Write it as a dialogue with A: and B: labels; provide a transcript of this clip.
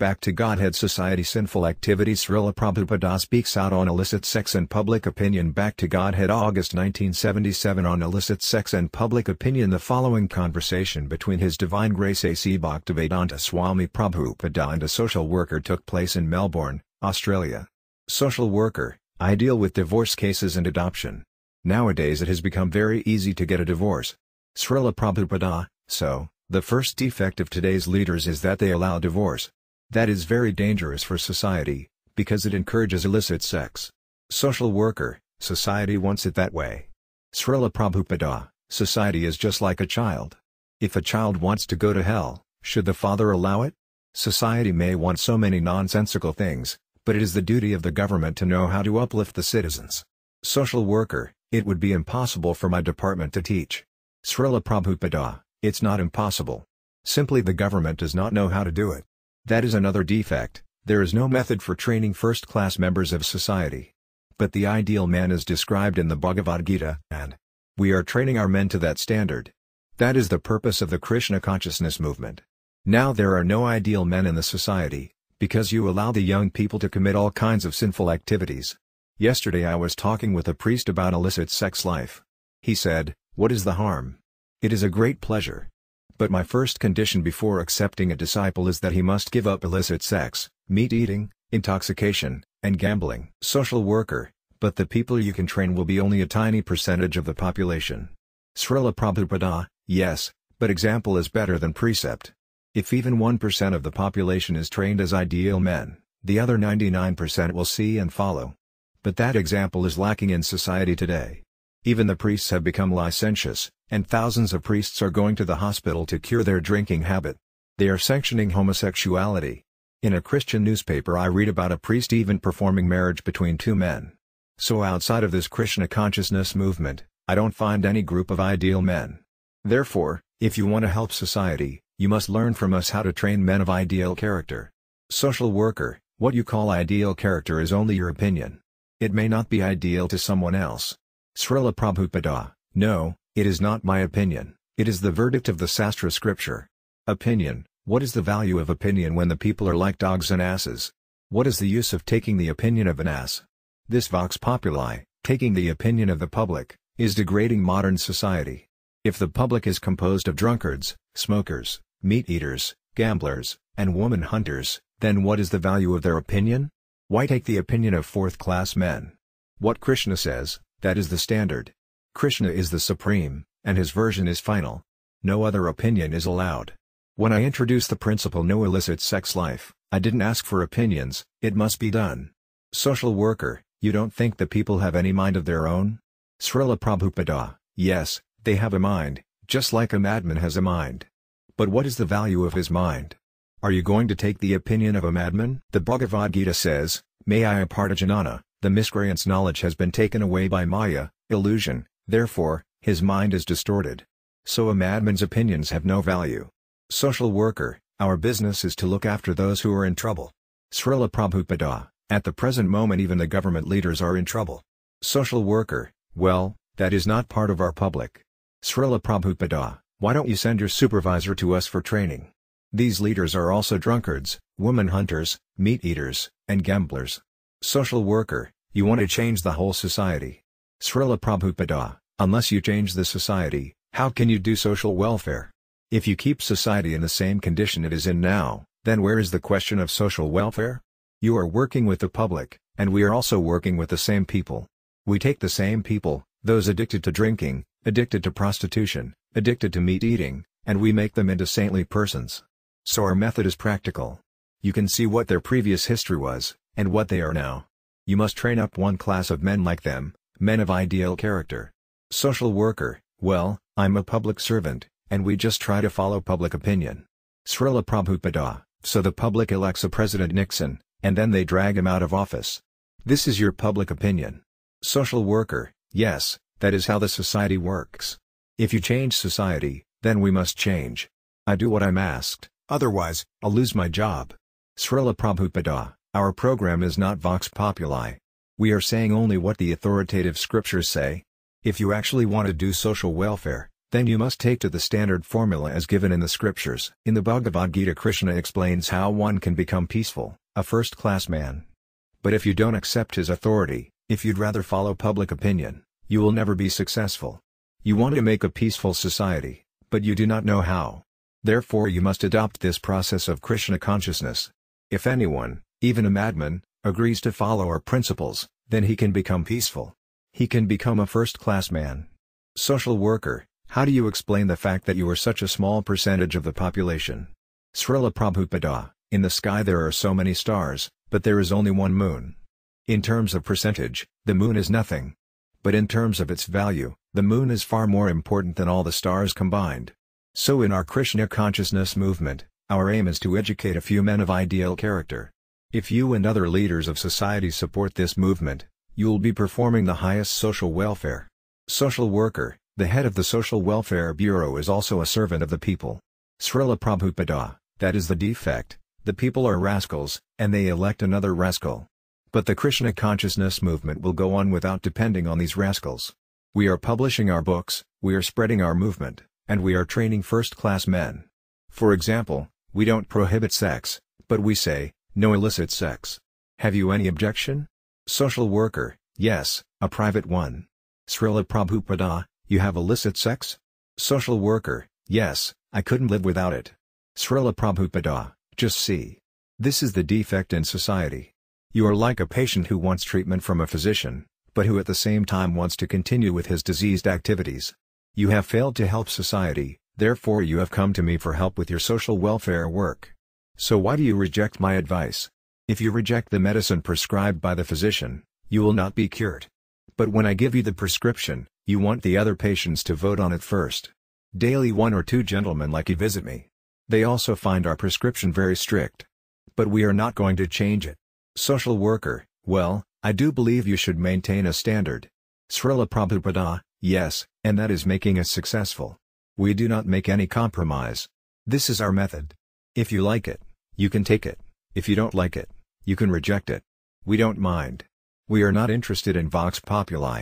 A: Back to Godhead Society. Sinful activities. Srila Prabhupada speaks out on illicit sex and public opinion. Back to Godhead. August 1977. On illicit sex and public opinion. The following conversation between His Divine Grace A.C. Bhaktivedanta Swami Prabhupada and a social worker took place in Melbourne, Australia. Social worker: I deal with divorce cases and adoption. Nowadays it has become very easy to get a divorce. Srila Prabhupada: so, the first defect of today's leaders is that they allow divorce. That is very dangerous for society, because it encourages illicit sex. Social worker: society wants it that way. Srila Prabhupada: society is just like a child. If a child wants to go to hell, should the father allow it? Society may want so many nonsensical things, but it is the duty of the government to know how to uplift the citizens. Social worker: it would be impossible for my department to teach. Srila Prabhupada: it's not impossible. Simply the government does not know how to do it. That is another defect. There is no method for training first-class members of society. But the ideal man is described in the Bhagavad Gita, and we are training our men to that standard. That is the purpose of the Krishna consciousness movement. Now there are no ideal men in the society, because you allow the young people to commit all kinds of sinful activities. Yesterday I was talking with a priest about illicit sex life. He said, "What is the harm? It is a great pleasure. But my first condition before accepting a disciple is that he must give up illicit sex, meat eating, intoxication, and gambling." Social worker: but the people you can train will be only a tiny percentage of the population. Srila Prabhupada: yes, but example is better than precept. If even 1% of the population is trained as ideal men, the other 99% will see and follow. But that example is lacking in society today. Even the priests have become licentious, and thousands of priests are going to the hospital to cure their drinking habit. They are sanctioning homosexuality. In a Christian newspaper I read about a priest even performing marriage between two men. So outside of this Krishna consciousness movement, I don't find any group of ideal men. Therefore, if you want to help society, you must learn from us how to train men of ideal character. Social worker: what you call ideal character is only your opinion. It may not be ideal to someone else. Srila Prabhupada: no, it is not my opinion, it is the verdict of the Sastra scripture. Opinion: what is the value of opinion when the people are like dogs and asses? What is the use of taking the opinion of an ass? This vox populi, taking the opinion of the public, is degrading modern society. If the public is composed of drunkards, smokers, meat eaters, gamblers, and woman hunters, then what is the value of their opinion? Why take the opinion of fourth-class men? What Krishna says, that is the standard. Krishna is the supreme, and his version is final. No other opinion is allowed. When I introduced the principle no illicit sex life, I didn't ask for opinions, it must be done. Social worker: you don't think the people have any mind of their own? Srila Prabhupada: yes, they have a mind, just like a madman has a mind. But what is the value of his mind? Are you going to take the opinion of a madman? The Bhagavad Gita says, Maya Apartajanana, the miscreant's knowledge has been taken away by Maya, illusion, therefore, his mind is distorted. So a madman's opinions have no value. Social worker: our business is to look after those who are in trouble. Srila Prabhupada: at the present moment even the government leaders are in trouble. Social worker: well, that is not part of our public. Srila Prabhupada: why don't you send your supervisor to us for training? These leaders are also drunkards, woman hunters, meat eaters, and gamblers. Social worker: you want to change the whole society. Srila Prabhupada: unless you change the society, how can you do social welfare? If you keep society in the same condition it is in now, then where is the question of social welfare? You are working with the public, and we are also working with the same people. We take the same people, those addicted to drinking, addicted to prostitution, addicted to meat eating, and we make them into saintly persons. So our method is practical. You can see what their previous history was, and what they are now. You must train up one class of men like them, men of ideal character. Social worker: well, I'm a public servant, and we just try to follow public opinion. Srila Prabhupada: so the public elects a President Nixon, and then they drag him out of office. This is your public opinion. Social worker: yes, that is how the society works. If you change society, then we must change. I do what I'm asked, otherwise, I'll lose my job. Srila Prabhupada: our program is not vox populi. We are saying only what the authoritative scriptures say. If you actually want to do social welfare, Then you must take to the standard formula as given in the scriptures. In the Bhagavad Gita, Krishna explains how one can become peaceful, a first-class man. But if you don't accept his authority, if you'd rather follow public opinion, you will never be successful. You want to make a peaceful society, but you do not know how. Therefore you must adopt this process of Krishna consciousness. If anyone, even a madman, agrees to follow our principles, then he can become peaceful. He can become a first-class man. Social worker, how do you explain the fact that you are such a small percentage of the population? Srila Prabhupada, in the sky there are so many stars, but there is only one moon. In terms of percentage, the moon is nothing. But in terms of its value, the moon is far more important than all the stars combined. So in our Krishna consciousness movement, our aim is to educate a few men of ideal character. If you and other leaders of society support this movement, you will be performing the highest social welfare. Social worker, the head of the Social Welfare Bureau, is also a servant of the people. Srila Prabhupada, that is the defect. The people are rascals, and they elect another rascal. But the Krishna consciousness movement will go on without depending on these rascals. We are publishing our books, we are spreading our movement, and we are training first-class men. For example, we don't prohibit sex, but we say, no illicit sex. Have you any objection? Social worker, yes, a private one. Srila Prabhupada, you have illicit sex? Social worker, yes, I couldn't live without it. Srila Prabhupada, just see. This is the defect in society. You are like a patient who wants treatment from a physician, but who at the same time wants to continue with his diseased activities. You have failed to help society, therefore you have come to me for help with your social welfare work. So why do you reject my advice? If you reject the medicine prescribed by the physician, you will not be cured. But when I give you the prescription, you want the other patients to vote on it first. Daily 1 or 2 gentlemen like you visit me. They also find our prescription very strict. But we are not going to change it. Social worker, well, I do believe you should maintain a standard. Srila Prabhupada, yes, and that is making us successful. We do not make any compromise. This is our method. If you like it, you can take it. If you don't like it, you can reject it. We don't mind. We are not interested in vox populi.